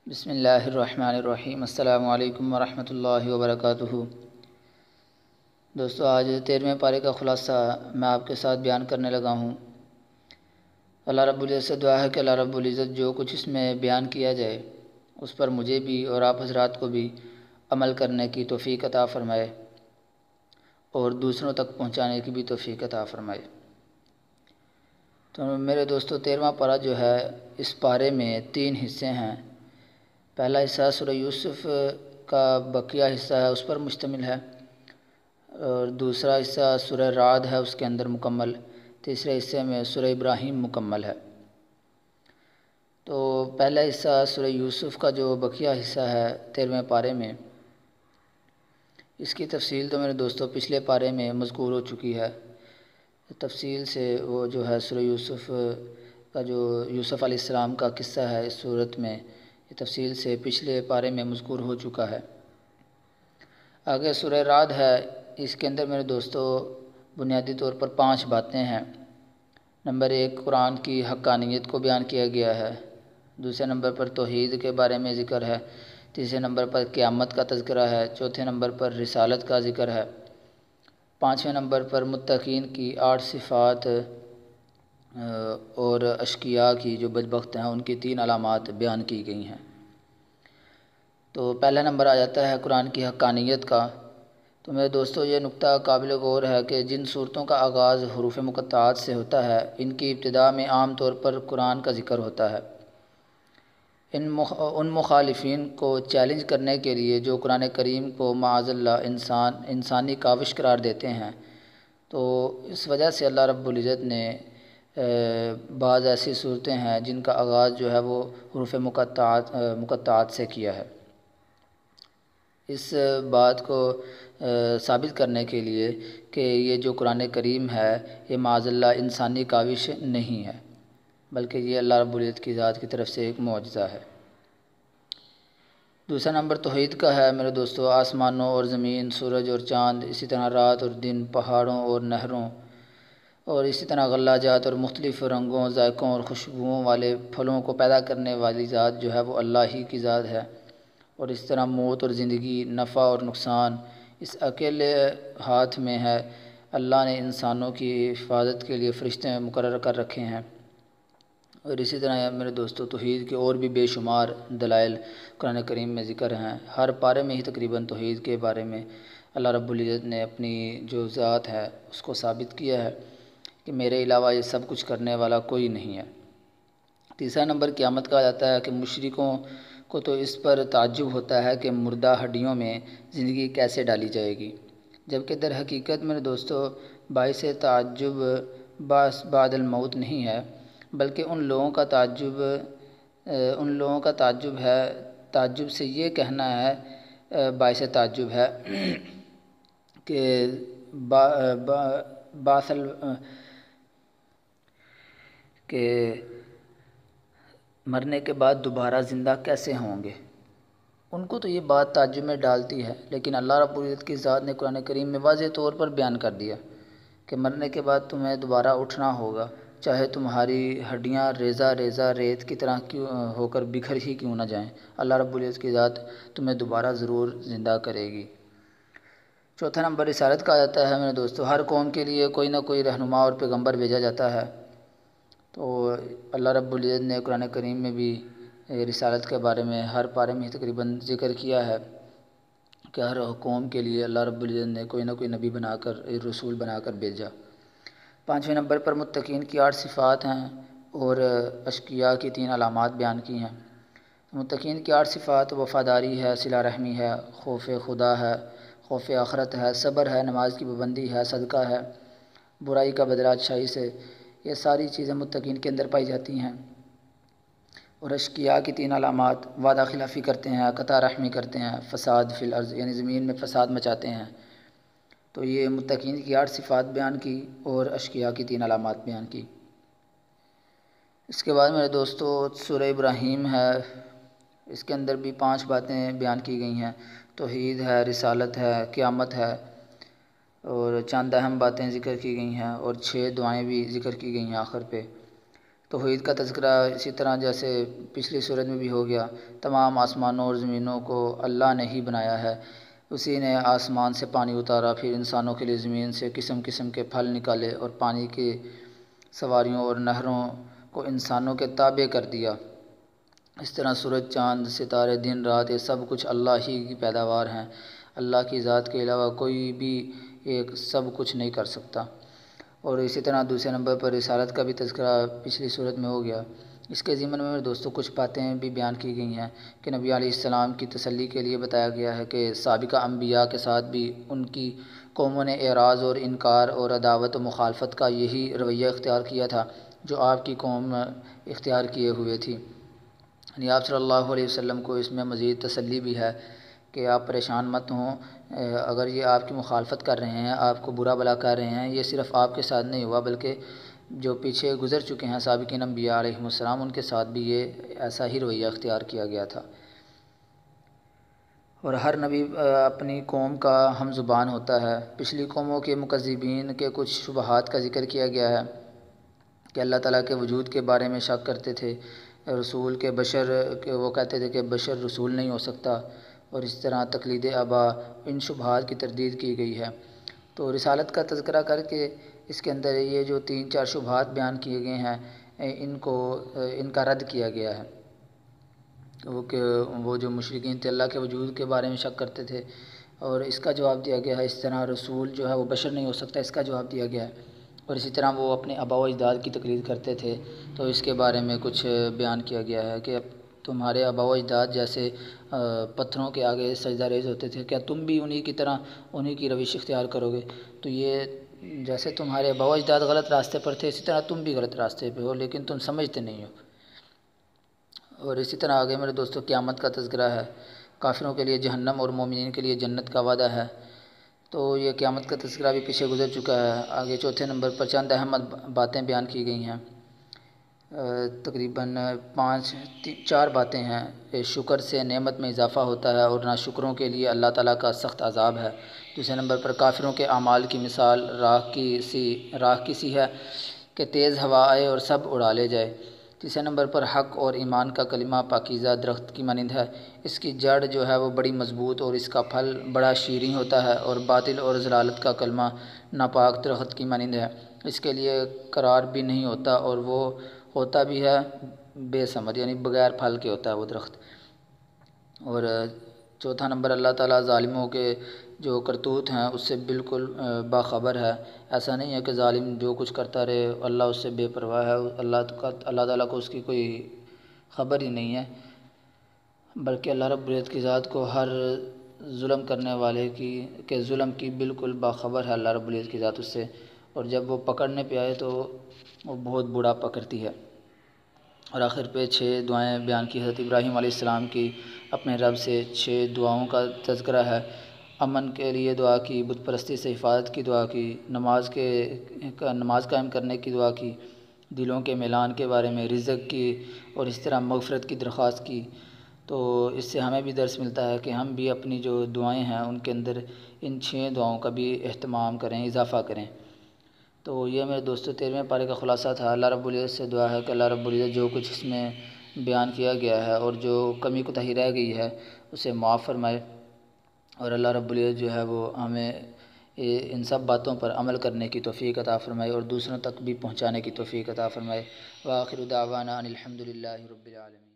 بسم اللہ الرحمن الرحیم۔ السلام علیکم ورحمۃ اللہ وبرکاتہ۔ دوستو، آج 13ویں پارے کا خلاصہ میں آپ کے ساتھ بیان کرنے لگا ہوں۔ اللہ رب العزت سے دعا ہے کہ اللہ رب العزت جو کچھ اس میں بیان کیا جائے اس پر مجھے بھی اور آپ حضرات کو بھی عمل کرنے کی توفیق عطا فرمائے اور دوسروں تک پہنچانے کی بھی توفیق عطا فرمائے۔ تو میرے دوستو، 13واں پارہ جو ہے اس پارے میں 3 حصے ہیں۔ پہلا حصہ سورہ یوسف کا بقیہ حصہ ہے، اس پر مشتمل ہے، اور دوسرا حصہ سورہ رعد ہے، اس کے اندر مکمل۔ تیسرے حصے میں سورہ ابراہیم مکمل ہے۔ تو پہلا حصہ سورہ یوسف کا جو بقیہ حصہ ہے 13ویں پارے میں، اس کی تفصیل تو میرے دوستو پچھلے پارے میں مذکور ہو چکی ہے۔ تفصیل سے وہ جو ہے سورہ یوسف کا جو یوسف علیہ السلام کا قصہ ہے اس صورت میں، یہ تفصیل سے پچھلے پارے میں مذکور ہو چکا ہے۔ آگے سورہ رعد ہے، اس کے اندر میرے دوستو بنیادی طور پر 5 باتیں ہیں۔ نمبر 1، قرآن کی حقانیت کو بیان کیا گیا ہے۔ دوسرے نمبر پر توحید کے بارے میں ذکر ہے۔ تیسرے نمبر پر قیامت کا تذکرہ ہے۔ چوتھے نمبر پر رسالت کا ذکر ہے۔ 5ویں نمبر پر متقین کی 8 صفات اور اشقیاء کی جو بدبخت ہیں ان کی 3 علامات بیان کی گئی ہیں۔ تو پہلا نمبر آ جاتا ہے قرآن کی حقانیت کا۔ تو میرے دوستو، یہ نقطہ قابل غور ہے کہ جن صورتوں کا آغاز حروف مقطعات سے ہوتا ہے، ان کی ابتدا میں عام طور پر قرآن کا ذکر ہوتا ہے۔ ان مخالفین کو چیلنج کرنے کے لیے جو قرآن کریم کو معاذ اللہ انسانی کاوش قرار دیتے ہیں، تو اس وجہ سے اللہ رب العزت نے بعض ایسی صورتیں ہیں جن کا آغاز جو ہے وہ حروف مقطعات سے کیا ہے۔ اس بات کو ثابت کرنے کے لیے کہ یہ جو قرآن کریم ہے یہ معاذ اللہ انسانی کاوش نہیں ہے، بلکہ یہ اللہ رب العزت کی ذات کی طرف سے ایک معجزہ ہے۔ دوسرا نمبر توحید کا ہے میرے دوستو۔ آسمانوں اور زمین، سورج اور چاند، اسی طرح رات اور دن، پہاڑوں اور نہروں، اور اسی طرح غلہ جات اور مختلف رنگوں، ذائقوں اور خوشبوؤں والے پھلوں کو پیدا کرنے والی ذات جو ہے وہ اللہ ہی کی ذات ہے۔ اور اس طرح موت اور زندگی، نفع اور نقصان اس اکیلے ہاتھ میں ہے۔ اللہ نے انسانوں کی حفاظت کے لیے فرشتے مقرر کر رکھے ہیں۔ اور اسی طرح میرے دوستو توحید کے اور بھی بے شمار دلائل قرآن کریم میں ذکر ہیں۔ ہر پارے میں ہی تقریباً توحید کے بارے میں اللہ رب العزت نے اپنی جو ذات ہے اس کو ثابت کیا ہے کہ میرے علاوہ یہ سب کچھ کرنے والا کوئی نہیں ہے۔ تیسرا نمبر قیامت کا جاتا ہے کہ مشرکوں کو تو اس پر تعجب ہوتا ہے کہ مردہ ہڈیوں میں زندگی کیسے ڈالی جائے گی، جبکہ در حقیقت میرے دوستو باعث تعجب بعد الموت نہیں ہے، بلکہ ان لوگوں کا تعجب ہے، تعجب سے یہ کہنا ہے، باعث تعجب ہے کہ کہ مرنے کے بعد دوبارہ زندہ کیسے ہوں گے۔ ان کو تو یہ بات تعجب میں ڈالتی ہے، لیکن اللہ رب العزت کی ذات نے قرآن کریم میں واضح طور پر بیان کر دیا کہ مرنے کے بعد تمہیں دوبارہ اٹھنا ہوگا، چاہے تمہاری ہڈیاں ریزہ ریزہ ریت کی طرح کیوں ہو کر بکھر ہی کیوں نہ جائیں، اللہ رب العزت کی ذات تمہیں دوبارہ ضرور زندہ کرے گی۔ چوتھا نمبر رسالت کا آ جاتا ہے میرے دوستو۔ ہر قوم کے لیے کوئی نہ کوئی رہنما اور پیغمبر بھیجا جاتا ہے۔ تو اللہ رب العزت نے قرآن کریم میں بھی رسالت کے بارے میں ہر پارے میں تقریباً ذکر کیا ہے کہ ہر قوم کے لیے اللہ رب العزت نے کوئی نہ کوئی نبی بنا کر، رسول بنا کر بھیجا۔ 5ویں نمبر پر متقین کی 8 صفات ہیں اور اشقیاء کی 3 علامات بیان کی ہیں۔ متقین کی 8 صفات وفاداری ہے، صلہ رحمی ہے، خوف خدا ہے، خوف آخرت ہے، صبر ہے، نماز کی پابندی ہے، صدقہ ہے، برائی کا بدلہ اچھائی سے، یہ ساری چیزیں متقین کے اندر پائی جاتی ہیں۔ اور اشقیاء کی 3 علامات، وعدہ خلافی کرتے ہیں، قطع رحمی کرتے ہیں، فساد فی الارض یعنی زمین میں فساد مچاتے ہیں۔ تو یہ متقین کی 8 صفات بیان کی اور اشقیاء کی 3 علامات بیان کی۔ اس کے بعد میرے دوستو سورہ ابراہیم ہے، اس کے اندر بھی 5 باتیں بیان کی گئی ہیں۔ توحید ہے، رسالت ہے، قیامت ہے، اور چند اہم باتیں ذکر کی گئی ہیں، اور 6 دعائیں بھی ذکر کی گئی ہیں آخر پہ۔ توحید کا تذکرہ اسی طرح جیسے پچھلی صورت میں بھی ہو گیا، تمام آسمانوں اور زمینوں کو اللہ نے ہی بنایا ہے، اسی نے آسمان سے پانی اتارا، پھر انسانوں کے لیے زمین سے قسم قسم کے پھل نکالے اور پانی کی سواریوں اور نہروں کو انسانوں کے تابع کر دیا۔ اس طرح سورج، چاند، ستارے، دن رات، یہ سب کچھ اللہ ہی کی پیداوار ہیں۔ اللہ کی ذات کے علاوہ کوئی بھی ایک سب کچھ نہیں کر سکتا۔ اور اسی طرح دوسرے نمبر پر رسالت کا بھی تذکرہ پچھلی صورت میں ہو گیا۔ اس کے ضمن میں میرے دوستوں کچھ باتیں بھی بیان کی گئی ہیں کہ نبی علیہ السلام کی تسلی کے لیے بتایا گیا ہے کہ سابقہ انبیاء کے ساتھ بھی ان کی قوموں نے اعراض اور انکار اور عداوت و مخالفت کا یہی رویہ اختیار کیا تھا جو آپ کی قوم اختیار کیے ہوئے تھی۔ یعنی آپ صلی اللہ علیہ وسلم کو اس میں مزید تسلی بھی ہے کہ آپ پریشان مت ہوں، اگر یہ آپ کی مخالفت کر رہے ہیں، آپ کو برا بھلا کر رہے ہیں، یہ صرف آپ کے ساتھ نہیں ہوا بلکہ جو پیچھے گزر چکے ہیں سابقین انبیاء علیہم السلام، ان کے ساتھ بھی یہ ایسا ہی رویہ اختیار کیا گیا تھا۔ اور ہر نبی اپنی قوم کا ہم زبان ہوتا ہے۔ پچھلی قوموں کے مکذبین کے کچھ شبہات کا ذکر کیا گیا ہے کہ اللہ تعالیٰ کے وجود کے بارے میں شک کرتے تھے، رسول کے بشر کہ وہ کہتے تھے کہ بشر رسول نہیں ہو سکتا، اور اس طرح تقلید آبا، ان شبہات کی تردید کی گئی ہے۔ تو رسالت کا تذکرہ کر کے اس کے اندر یہ جو 3-4 شبہات بیان کیے گئے ہیں ان کا رد کیا گیا ہے، کہ وہ جو مشرکین تھے اللہ کے وجود کے بارے میں شک کرتے تھے، اور اس کا جواب دیا گیا ہے۔ اس طرح رسول جو ہے وہ بشر نہیں ہو سکتا، اس کا جواب دیا گیا ہے۔ اور اسی طرح وہ اپنے آباء و اجداد کی تقلید کرتے تھے، تو اس کے بارے میں کچھ بیان کیا گیا ہے کہ اب تمہارے آباء و اجداد جیسے پتھروں کے آگے سجدہ ریز ہوتے تھے، کیا تم بھی انہی کی طرح انہی کی روش اختیار کرو گے؟ تو یہ جیسے تمہارے آباء و اجداد غلط راستے پر تھے، اسی طرح تم بھی غلط راستے پہ ہو، لیکن تم سمجھتے نہیں ہو۔ اور اسی طرح آگے میرے دوستوں قیامت کا تذکرہ ہے، کافروں کے لیے جہنم اور مومنین کے لیے جنت کا وعدہ ہے۔ تو یہ قیامت کا تذکرہ بھی پیچھے گزر چکا ہے۔ آگے چوتھے نمبر پر چند اہم باتیں بیان کی گئی ہیں، تقریباً 4 باتیں ہیں۔ شکر سے نعمت میں اضافہ ہوتا ہے اور ناشکروں کے لیے اللہ تعالیٰ کا سخت عذاب ہے۔ دوسرے نمبر پر کافروں کے اعمال کی مثال راکھ کی سی ہے کہ تیز ہوا آئے اور سب اڑا لے جائے۔ تیسرے نمبر پر حق اور ایمان کا کلمہ پاکیزہ درخت کی مانند ہے، اس کی جڑ جو ہے وہ بڑی مضبوط اور اس کا پھل بڑا شیریں ہوتا ہے، اور باطل اور ضلالت کا کلمہ ناپاک درخت کی مانند ہے، اس کے لیے قرار بھی نہیں ہوتا اور وہ ہوتا بھی ہے بے ثمر، یعنی بغیر پھل کے ہوتا ہے وہ درخت۔ اور چوتھا نمبر، اللہ تعالیٰ ظالموں کے جو کرتوت ہیں اس سے بالکل باخبر ہے۔ ایسا نہیں ہے کہ ظالم جو کچھ کرتا رہے اللہ اس سے بے پرواہ ہے، اللہ تعالیٰ کو اس کی کوئی خبر ہی نہیں ہے، بلکہ اللہ رب العزت کی ذات کو ہر ظلم کرنے والے کے ظلم کی بالکل باخبر ہے اللہ رب العزت کی ذات اس سے، اور جب وہ پکڑنے پہ آئے تو وہ بہت برا پکڑتی ہے۔ اور آخر پہ 6 دعائیں بیان کی حضرت ابراہیم علیہ السلام کی اپنے رب سے 6 دعاؤں کا تذکرہ ہے۔ امن کے لیے دعا کی، بت پرستی سے حفاظت کی دعا کی، نماز قائم کرنے کی دعا کی، دلوں کے میلان کے بارے میں، رزق کی، اور اس طرح مغفرت کی درخواست کی۔ تو اس سے ہمیں بھی درس ملتا ہے کہ ہم بھی اپنی جو دعائیں ہیں ان کے اندر ان 6 دعاؤں کا بھی اہتمام کریں، اضافہ کریں۔ تو یہ میرے دوستو 13ویں پارے کا خلاصہ تھا۔ اللہ رب العزت سے دعا ہے کہ اللہ رب العزت جو کچھ اس میں بیان کیا گیا ہے اور جو کمی کوتاہی رہ گئی ہے اسے معاف فرمائے، اور اللہ رب العزت جو ہے وہ ہمیں ان سب باتوں پر عمل کرنے کی توفیق عطا فرمائے اور دوسروں تک بھی پہنچانے کی توفیق عطا فرمائے۔ وآخر دعوانا ان الحمد للہ رب العالمین۔